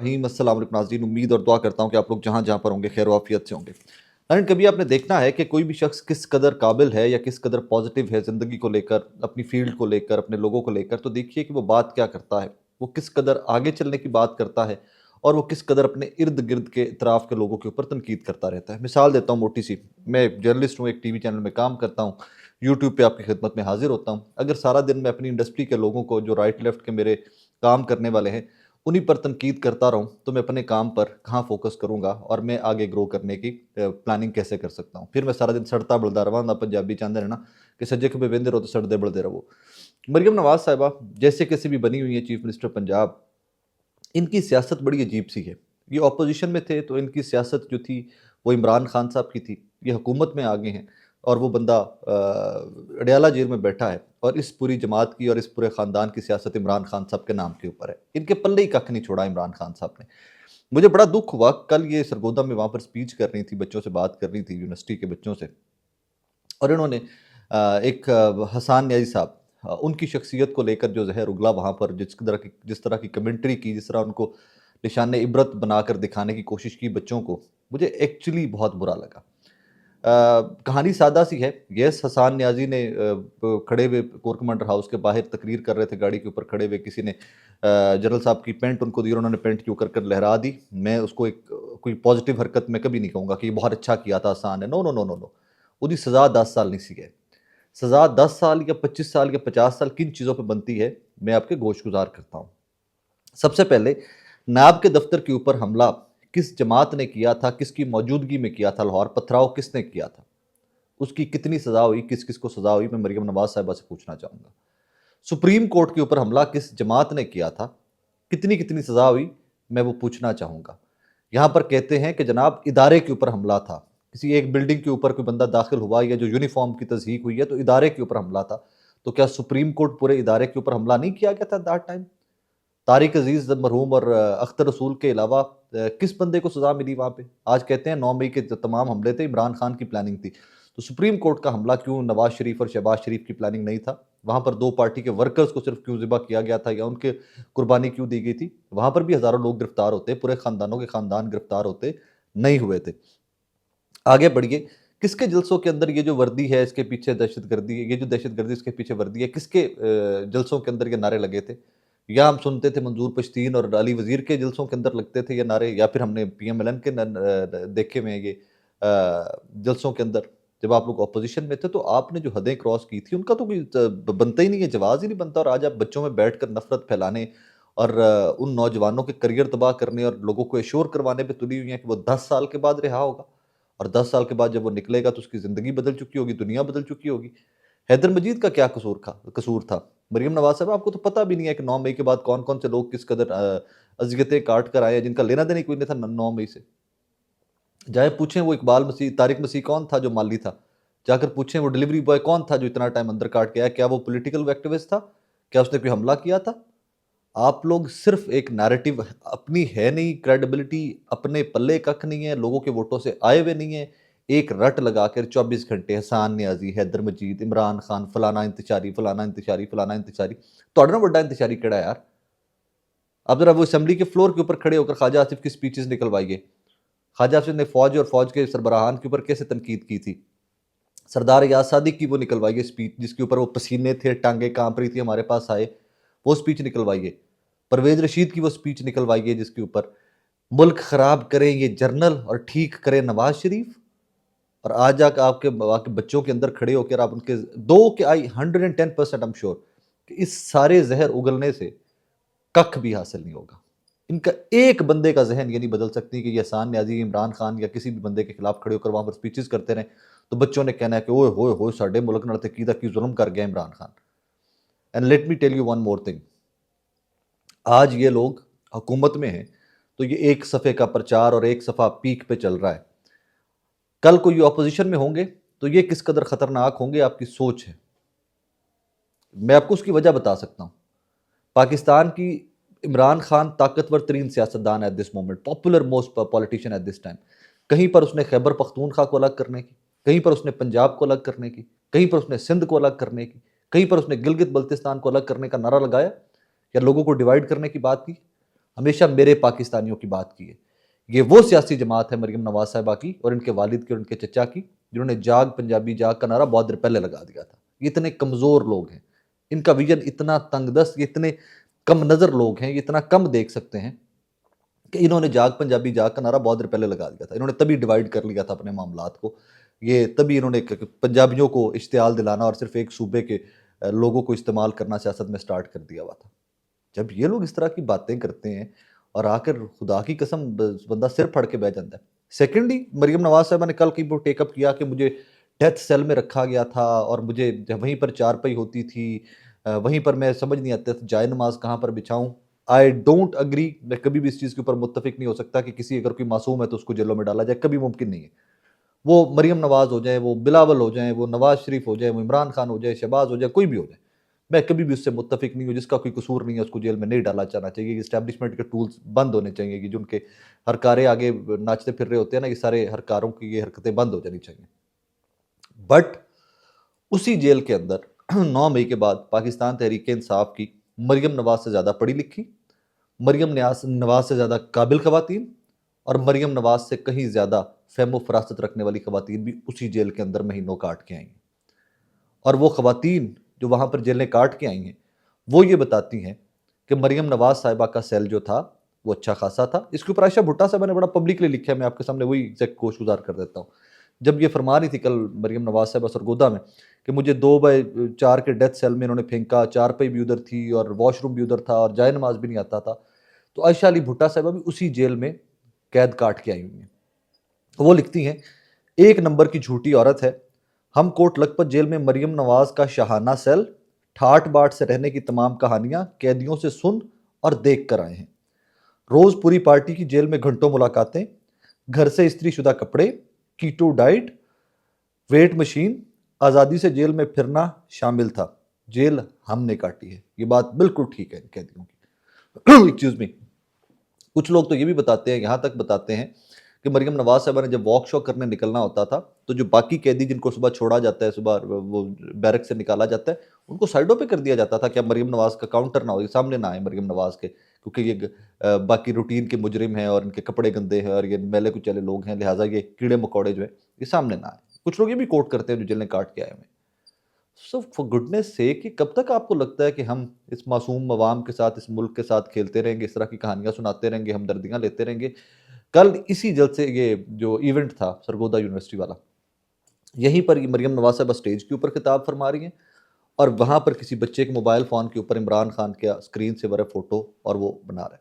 अस्सलाम वालेकुम नाज़रीन, उम्मीद और दुआ करता हूँ कि आप लोग जहाँ जहाँ पर होंगे खैर वाफियत से होंगे। नाज़रीन, कभी आपने देखना है कि कोई भी शख्स किस कदर काबिल है या किस कदर पॉजिटिव है ज़िंदगी को लेकर, अपनी फील्ड को लेकर, अपने लोगों को लेकर, तो देखिए कि वो बात क्या करता है। वो किस कदर आगे चलने की बात करता है और वो किस कदर अपने इर्द गिर्द के इतराफ़ के लोगों के ऊपर तनकीद करता रहता है। मिसाल देता हूँ मोटी सी, मैं जर्नलिस्ट हूँ, एक टीवी चैनल में काम करता हूँ, यूट्यूब पे आपकी खिदमत में हाजिर होता हूँ। अगर सारा दिन मैं अपनी इंडस्ट्री के लोगों को, जो राइट लेफ्ट के मेरे काम करने वाले हैं, उन्हीं पर तनकीद करता रहूँ, तो मैं अपने काम पर कहाँ फ़ोकस करूँगा और मैं आगे ग्रो करने की प्लानिंग कैसे कर सकता हूँ। फिर मैं सारा दिन सड़ता बलदा रवांगा, पंजाबी चाहते हैं ना कि सज्जे खब्बे वेंदे रहो तो सड़दे बलदे रहो। मरियम नवाज़ साहिबा जैसे कैसे भी बनी हुई है चीफ़ मिनिस्टर पंजाब, इनकी सियासत बड़ी अजीब-सी है। ये ऑपोज़िशन में थे तो इनकी सियासत जो थी वो इमरान खान साहब की थी। ये हुकूमत में आ गए हैं और वो बंदा अडयाला जेल में बैठा है और इस पूरी जमात की और इस पूरे ख़ानदान की सियासत इमरान खान साहब के नाम के ऊपर है। इनके पल्ले ही कख नहीं छोड़ा इमरान खान साहब ने। मुझे बड़ा दुःख हुआ, कल ये सरगोदा में वहाँ पर स्पीच कर रही थी, बच्चों से बात कर रही थी, यूनिवर्सिटी के बच्चों से, और इन्होंने एक हसान न्याज़ी साहब, उनकी शख्सियत को लेकर जो ज़हर उगला वहाँ पर, जिस तरह की कमेंट्री की, जिस तरह उनको निशाने इबरत बनाकर दिखाने की कोशिश की बच्चों को, मुझे एक्चुअली बहुत बुरा लगा। कहानी सादा सी है। यस, हसान न्याज़ी ने खड़े हुए कोर कमांडर हाउस के बाहर तकरीर कर रहे थे, गाड़ी के ऊपर खड़े हुए, किसी ने जनरल साहब की पेंट उनको दी और उन्होंने पेंट के ऊपर कर लहरा दी। मैं उसको एक कोई पॉजिटिव हरकत मैं कभी नहीं कहूँगा कि ये बहुत अच्छा किया था हसान ने। No, no, no, no, no. ਉਹਦੀ सज़ा 10 साल नहीं सी है। सज़ा 10 साल या 25 साल या 50 साल किन चीज़ों पे बनती है, मैं आपके गोशगुज़ार करता हूँ। सबसे पहले, नायब के दफ्तर के ऊपर हमला किस जमात ने किया था, किसकी मौजूदगी में किया था, लाहौर पथराव किसने किया था, उसकी कितनी सज़ा हुई, किस-किस को सज़ा हुई, मैं मरियम नवाज़ साहिबा से पूछना चाहूँगा। सुप्रीम कोर्ट के ऊपर हमला किस जमात ने किया था, कितनी-कितनी सज़ा हुई, मैं वो पूछना चाहूँगा। यहाँ पर कहते हैं कि जनाब इदारे के ऊपर हमला था, किसी एक बिल्डिंग के ऊपर कोई बंदा दाखिल हुआ या जो यूनिफ़ॉर्म की तज़हीक हुई है तो इदारे के ऊपर हमला था। तो क्या सुप्रीम कोर्ट पूरे इदारे के ऊपर हमला नहीं किया गया था दैट टाइम? तारिक अज़ीज़ मरहूम और अख्तर रसूल के अलावा किस बंदे को सज़ा मिली वहाँ पे? आज कहते हैं 9 मई के जो तमाम हमले थे इमरान खान की प्लानिंग थी। तो सुप्रीम कोर्ट का हमला क्यों नवाज़ शरीफ और शहबाज शरीफ की प्लानिंग नहीं था? वहाँ पर 2 पार्टी के वर्कर्स को सिर्फ़ क्यों ज़िबा किया गया था या उनके कुर्बानी क्यों दी गई थी? वहाँ पर भी हज़ारों लोग गिरफ़्तार होते, पूरे ख़ानदानों के ख़ानदान गिरफ़्तार होते, नहीं हुए थे। आगे बढ़िए, किसके जलसों के अंदर ये जो वर्दी है इसके पीछे दहशतगर्दी है, ये जो दहशतगर्दी इसके पीछे वर्दी है, किसके जलसों के अंदर ये नारे लगे थे? या हम सुनते थे मंजूर पश्तीन और अली वज़ीर के जलसों के अंदर लगते थे ये नारे, या फिर हमने पीएमएलएन के देखे हुए हैं ये जलसों के अंदर, जब आप लोग ऑपोज़िशन में थे तो आपने जो हदें क्रॉस की थी उनका तो कोई बनता ही नहीं है, जवाज़ ही नहीं बनता, और आज आप बच्चों में बैठकर नफ़रत फैलाने और उन नौजवानों के करियर तबाह करने और लोगों को एश्योर करवाने पे तुली हुई हैं कि वो 10 साल के बाद रिहा होगा। और 10 साल के बाद जब वो निकलेगा तो उसकी ज़िंदगी बदल चुकी होगी, दुनिया बदल चुकी होगी। हैदर मजीद का क्या कसूर था? मरियम नवाज़ साहब, आपको तो पता भी नहीं है कि 9 मई के बाद कौन-कौन से लोग किस कदर अज़ियतें काट कर आए हैं, जिनका लेना-देना ही कोई नहीं था न 9 मई से। जाए पूछें वो इकबाल मसीह, तारिक मसीह कौन था जो माली था? जाकर पूछें वो डिलीवरी बॉय कौन था जो इतना टाइम अंदर काट के आया? क्या वो पॉलिटिकल एक्टिविस्ट था? क्या उसने कोई हमला किया था? आप लोग सिर्फ़ एक नैरेटिव, अपनी है नहीं क्रेडिबिलिटी, अपने पल्ले कख नहीं है, लोगों के वोटों से आए हुए नहीं हैं। एक रट लगाकर 24 घंटे हसान नियाज़ी, हैदर मजीद, इमरान खान, फलाना इंतशारी, फलाना इंतशारी, फलाना इंतशारी। तुहाडे नालों वड्डा इंतशारी केड़ा है यार? आप ज़रा वो असेंबली के फ्लोर के ऊपर खड़े होकर ख्वाजा आसिफ की स्पीचेज़ निकलवाइए। ख्वाजा आसिफ ने फ़ौज और फ़ौज के सरबराहान के ऊपर कैसे तनकीद की थी। सरदार याद सादिक की वो निकलवाइए स्पीच, जिसके ऊपर वो पसीने थे, टाँगें काँप रही थी, हमारे पास आए, वो स्पीच निकलवाइए। परवेज़ रशीद की वो स्पीच निकलवाइए जिसके ऊपर मुल्क ख़राब करें ये जर्नल और ठीक करें नवाज़ शरीफ। और आज जाकर आपके बच्चों के अंदर खड़े होकर आप उनके दो के आई 110% आई एम श्योर कि इस सारे ज़हर उगलने से कख भी हासिल नहीं होगा। इनका एक बंदे का ज़हन ये नहीं बदल सकती कि ये हसान न्याज़ी, इमरान खान या किसी भी बंदे के खिलाफ खड़े होकर वहाँ पर स्पीचेज़ करते रहें, तो बच्चों ने कहना है कि ओए होए होए साडे मुल्क नाल ते की ज़ुल्म कर गया Imran Khan. And let me tell you one more thing, आज ये लोग हुकूमत में हैं, तो ये एक सफ़े का प्रचार और एक सफ़ा पीक पे चल रहा है। कल को ये ऑपोज़िशन में होंगे, तो ये किस कदर ख़तरनाक होंगे आपकी सोच है। मैं आपको उसकी वजह बता सकता हूँ। पाकिस्तान की इमरान खान ताकतवर तरीन सियासतदान at this moment, popular most politician at this time. कहीं पर उसने खैबर पख्तूनख्वा को अलग करने की, कहीं पर उसने पंजाब को अलग करने की, कहीं पर उसने सिंध को अलग करने की, कहीं पर उसने गिलगित बल्तिस्तान को अलग करने का नारा लगाया या लोगों को डिवाइड करने की बात की। हमेशा मेरे पाकिस्तानियों की बात की है। ये वो सियासी जमात है मरीम नवाज साहिबा की और इनके वालिद की और इनके चचा की, जिन्होंने जाग पंजाबी जाग का नारा बहुत देर पहले लगा दिया था। ये इतने कमज़ोर लोग हैं, इनका विजन इतना तंगदस्त, ये इतने कम नज़र लोग हैं, ये इतना कम देख सकते हैं कि इन्होंने जाग पंजाबी जाग का नारा बहुत देर पहले लगा दिया था। इन्होंने तभी डिवाइड कर लिया था अपने मामलात को। ये तभी इन्होंने पंजाबियों को इश्तियाल दिलाना और सिर्फ एक सूबे के लोगों को इस्तेमाल करना सियासत में स्टार्ट कर दिया हुआ था। जब ये लोग इस तरह की बातें करते हैं और आकर खुदा की कसम बंदा सिर फाड़ के बैठ जाता है। सेकेंडली मरीम नवाज साहबा ने कल की वो टेकअप किया कि मुझे डेथ सेल में रखा गया था और मुझे जब वहीं पर चारपाई होती थी, वहीं पर मैं समझ नहीं आता था जाए नमाज कहाँ पर बिछाऊं। आई डोंट अग्री, मैं कभी भी इस चीज़ के ऊपर मुत्तफिक नहीं हो सकता कि किसी अगर कोई मासूम है तो उसको जेलों में डाला जाए, कभी मुमकिन नहीं है। वो मरियम नवाज हो जाए, वो बिलावल हो जाए, वो नवाज शरीफ हो जाए, वो इमरान खान हो जाए, शहबाज हो जाए, कोई भी हो जाए, मैं कभी भी उससे मुत्तफिक नहीं हूँ। जिसका कोई कसूर नहीं है उसको जेल में नहीं डाला जाना चाहिए। इस्टेब्लिशमेंट के टूल्स बंद होने चाहिए कि जो उनके हरकारे आगे नाचते फिर रहे होते हैं ना, ये सारे हरकारों की ये हरकतें बंद हो जानी चाहिए। बट उसी जेल के अंदर 9 मई के बाद पाकिस्तान तहरीक इंसाफ की मरियम नवाज से ज़्यादा पढ़ी लिखी, मरियम नवाज से ज़्यादा काबिल खवातीन और मरियम नवाज से कहीं ज़्यादा फ़हम फरासत रखने वाली खवातीन भी उसी जेल के अंदर महीनों काट के आई हैं। और वो खवातीन जो वहाँ पर जेलें काट के आई हैं, वो ये बताती हैं कि मरियम नवाज साहिबा का सेल जो था वो अच्छा खासा था। इसके ऊपर आयशा भुट्टा साहबा ने बड़ा पब्लिकली लिखा है, मैं आपके सामने वही एग्जैक्ट कोश गुजार कर देता हूँ। जब ये फरमा रही थी कल मरियम नवाज साहिबा सरगोदा में कि मुझे 2x4 के डेथ सेल में इन्होंने फेंका, चारपाई भी उधर थी और वॉशरूम भी उधर था और जाए नमाज भी नहीं आता था, तो आयशा अली भुट्टा साहिबा भी उसी जेल में कैद काट के आई हुई हैं। वो लिखती हैं, एक नंबर की झूठी औरत है। हम कोट लखपत जेल में मरियम नवाज का शाहाना सेल, ठाट बाट से रहने की तमाम कहानियां कैदियों से सुन और देख कर आए हैं। रोज पूरी पार्टी की जेल में घंटों मुलाकातें, घर से इस्त्री शुदा कपड़े, कीटो डाइट, वेट मशीन, आज़ादी से जेल में फिरना शामिल था। जेल हमने काटी है। ये बात बिल्कुल ठीक है इन कैदियों की। Excuse me. कुछ लोग तो ये भी बताते हैं, यहाँ तक बताते हैं कि मरियम नवाज साहबा ने जब वॉक शॉक करने निकलना होता था तो जो बाकी कैदी जिनको सुबह छोड़ा जाता है, सुबह वो बैरक से निकाला जाता है, उनको साइडों पे कर दिया जाता था कि अब मरियम नवाज का काउंटर ना हो, ये सामने ना आए मरियम नवाज के, क्योंकि ये बाकी रूटीन के मुजरिम हैं और इनके कपड़े गंदे हैं और ये मैले कुचले लोग हैं, लिहाजा ये कीड़े मकोड़े जो है ये सामने ना आए। कुछ लोग ये भी कोट करते हैं जो जेलें काट के आए हुए हैं। सो फॉर गुडनेस से कि कब तक आपको लगता है कि हम इस मासूम अवाम के साथ, इस मुल्क के साथ खेलते रहेंगे, इस तरह की कहानियां सुनाते रहेंगे, हमदर्दियां लेते रहेंगे। कल इसी जलसे ये जो इवेंट था सरगोदा यूनिवर्सिटी वाला, यहीं पर मरियम नवाज साहब स्टेज के ऊपर खिताब फरमा रही हैं और वहाँ पर किसी बच्चे के मोबाइल फ़ोन के ऊपर इमरान खान का स्क्रीन सेवर है फ़ोटो और वो बना रहा है।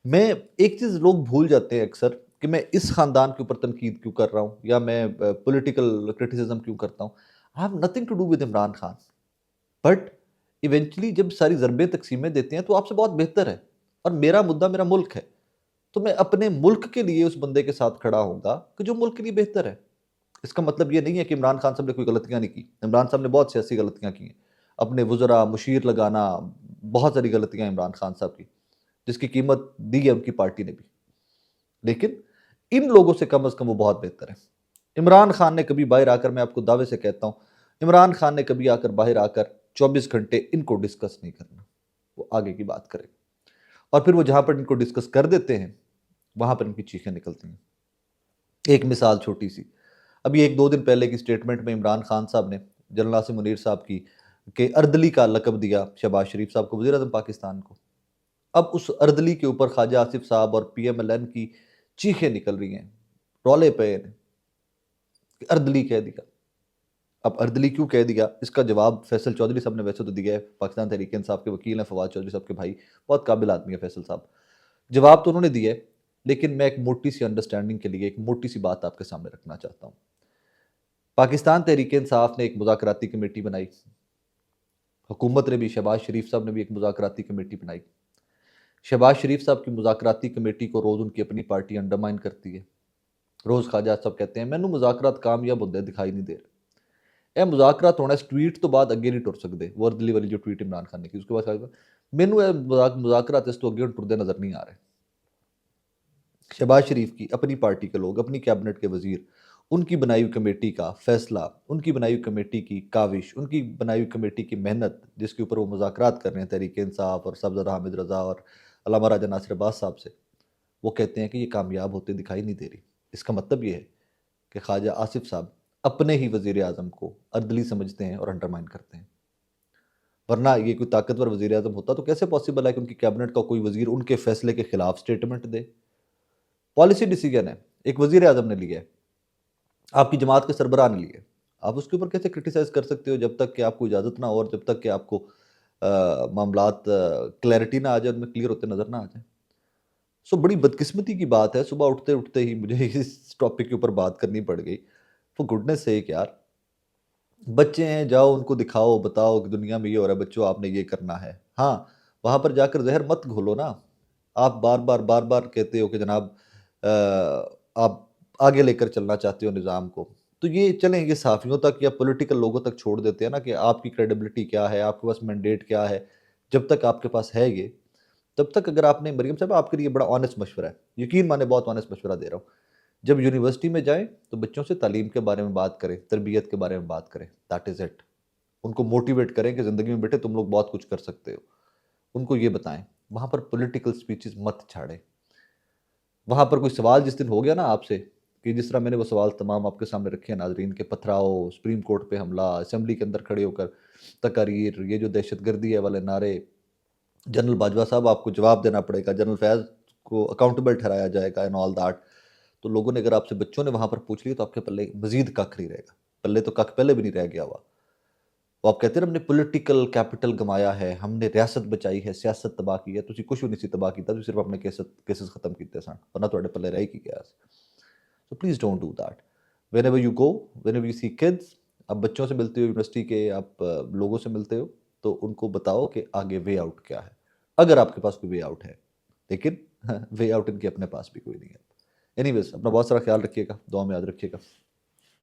मैं एक चीज़ लोग भूल जाते हैं अक्सर कि मैं इस ख़ानदान के ऊपर तनकीद क्यों कर रहा हूँ या मैं पॉलिटिकल क्रिटिसिज्म क्यों करता हूँ। I have nothing to do with Imran Khan, but eventually जब सारी ज़रबें तकसीमें देते हैं तो आपसे बहुत बेहतर है और मेरा मुद्दा मेरा मुल्क है। तो मैं अपने मुल्क के लिए उस बंदे के साथ खड़ा होऊँगा कि जो मुल्क के लिए बेहतर है। इसका मतलब ये नहीं है कि इमरान खान साहब ने कोई गलतियाँ नहीं की। इमरान साहब ने बहुत सियासी गलतियाँ की हैं। अपने वुज़रा, मुशीर लगाना, बहुत सारी गलतियाँ इमरान खान साहब की, जिसकी कीमत दी है उनकी पार्टी ने भी। लेकिन इन लोगों से कम वो बहुत बेहतर है। इमरान खान ने कभी बाहर आकर, मैं आपको दावे से कहता हूँ, इमरान खान ने कभी आकर बाहर आकर 24 घंटे इनको डिस्कस नहीं करना। वो आगे की बात करें और फिर वो जहाँ पर इनको डिस्कस कर देते हैं, वहाँ पर इनकी चीखें निकलती हैं। एक मिसाल छोटी सी, अभी 1-2 दिन पहले की स्टेटमेंट में इमरान खान साहब ने जनरल आसिम मुनीर साहब की के अर्दली का लक़ब दिया शहबाज शरीफ साहब को, वज़ीर-ए-आज़म पाकिस्तान को। अब उस अर्दली के ऊपर ख्वाजा आसिफ साहब और पीएमएलएन की चीखें निकल रही हैं, रौले पे हैं कि अर्दली कह दिया। अब अर्दली क्यों कह दिया, इसका जवाब फैसल चौधरी साहब ने वैसे तो दिया है, पाकिस्तान तहरीक इंसाफ के वकील हैं फवाद चौधरी साहब के भाई, बहुत काबिल आदमी है फैसल साहब। जवाब तो उन्होंने दिया है, लेकिन मैं एक मोटी सी अंडरस्टैंडिंग के लिए एक मोटी सी बात आपके सामने रखना चाहता हूँ। पाकिस्तान तहरीक इंसाफ ने एक मुज़ाकराती कमेटी बनाई, हुकूमत ने भी, शहबाज शरीफ साहब ने भी एक मुज़ाकराती कमेटी बनाई। शहबाज शरीफ साहब की मुज़ाकराती कमेटी को रोज़ उनकी अपनी पार्टी अंडरमाइन करती है। रोज़ ख्वाजा साहब कहते हैं मैनू मुज़ाकरात कामयाब होंदे दिखाई नहीं दे रहे। यह मुज़ाकरात होना, इस ट्वीट तो बाद अगे नहीं टुर सकते, वो अर्दली वाली जो ट्वीट इमरान खान ने की उसके बाद कहा मैनू मुज़ाकरात इस तो अगे टुरदे नज़र नहीं आ रहे। शहबाज शरीफ की अपनी पार्टी के लोग, अपनी कैबिनेट के वजीर, उनकी बनाई हुई कमेटी का फैसला, उनकी बनाई हुई कमेटी की काविश, उनकी बनाई हुई कमेटी की मेहनत, जिसके ऊपर वो मुज़ाकरात कर रहे हैं तहरीक इंसाफ और सब्ज़र हामिद रज़ा और अल्लामा राजा नासिर अब्बास साहब से, वो कहते हैं कि ये कामयाब होते दिखाई नहीं दे रही। इसका मतलब ये है कि ख्वाजा आसिफ साहब अपने ही वज़ीर आज़म को अर्दली समझते हैं और अंडरमाइन करते हैं। वरना ये कोई ताकतवर वज़ीर आज़म होता तो कैसे पॉसिबल है कि उनकी कैबिनेट का कोई वज़ीर उनके फैसले के खिलाफ स्टेटमेंट दे? पॉलिसी डिसीजन है, एक वज़ीर आज़म ने लिया है, आपकी जमात के सरबराह ने लिया है। आप उसके ऊपर कैसे क्रिटिसाइज़ कर सकते हो जब तक कि आपको इजाज़त ना हो और जब तक कि आपको मामलात क्लैरिटी ना आ जाए, उनमें क्लियर होते नज़र ना आ जाए। सो बड़ी बदकिस्मती की बात है, सुबह उठते-उठते ही मुझे इस टॉपिक के ऊपर बात करनी पड़ गई। फॉर गुडनेस सेक यार, बच्चे हैं, जाओ उनको दिखाओ, बताओ कि दुनिया में ये हो रहा है, बच्चों आपने ये करना है। हाँ, वहाँ पर जाकर ज़हर मत घोलो ना। आप बार-बार कहते हो कि जनाब आप आगे लेकर चलना चाहते हो निज़ाम को। तो ये चलें, ये सहाफ़ियों तक या पॉलिटिकल लोगों तक छोड़ देते हैं ना कि आपकी क्रेडिबिलिटी क्या है, आपके पास मैंडेट क्या है। जब तक आपके पास है ये, तब तक अगर आपने मरियम साहब आपके लिए बड़ा ऑनेस्ट मशवरा है। यकीन माने बहुत ऑनेस्ट मशवरा दे रहा हूँ। जब यूनिवर्सिटी में जाएँ, तो बच्चों से तालीम के बारे में बात करें, तरबियत के बारे में बात करें, दैट इज़ इट। उनको मोटिवेट करें कि ज़िंदगी में बेटे तुम लोग बहुत कुछ कर सकते हो। उनको ये बताएँ, वहाँ पर पॉलिटिकल स्पीचेज़ मत छाड़ें। वहाँ पर कोई सवाल जिस दिन हो गया ना आपसे, कि जिस तरह मैंने वो सवाल तमाम आपके सामने रखे हैं नाज़रीन, के पथराव, सुप्रीम कोर्ट पे हमला, असेंबली के अंदर खड़े होकर तकारीर, ये जो दहशतगर्दी है वाले नारे, जनरल बाजवा साहब आपको जवाब देना पड़ेगा, जनरल फैज़ को अकाउंटेबल ठहराया जाएगा एंड ऑल दैट। तो लोगों ने, अगर आपसे बच्चों ने वहाँ पर पूछ लिया, तो आपके पल्ले मज़ीद कख नहीं रहेगा। पल्ले तो कख पहले भी नहीं रह गया हुआ। वो आप कहते हैं ना, हमने पॉलिटिकल कैपिटल गँवाया है, हमने रियासत बचाई है, सियासत तबाह की है, तुसीं कुछ भी नहीं सी तबाह कीता, तुसीं सिर्फ अपने केसेस खत्म कीते सन, वरना तुहाडे पल्ले रह की गया सी। So please don't do that. Whenever you go, whenever you see kids, आप बच्चों से मिलते हो, यूनिवर्सिटी के आप लोगों से मिलते हो, तो उनको बताओ कि आगे वे आउट क्या है, अगर आपके पास कोई वे आउट है। लेकिन वे आउट इनके अपने पास भी कोई नहीं है। एनीवेज़, अपना बहुत सारा ख्याल रखिएगा, दुआ में याद रखिएगा।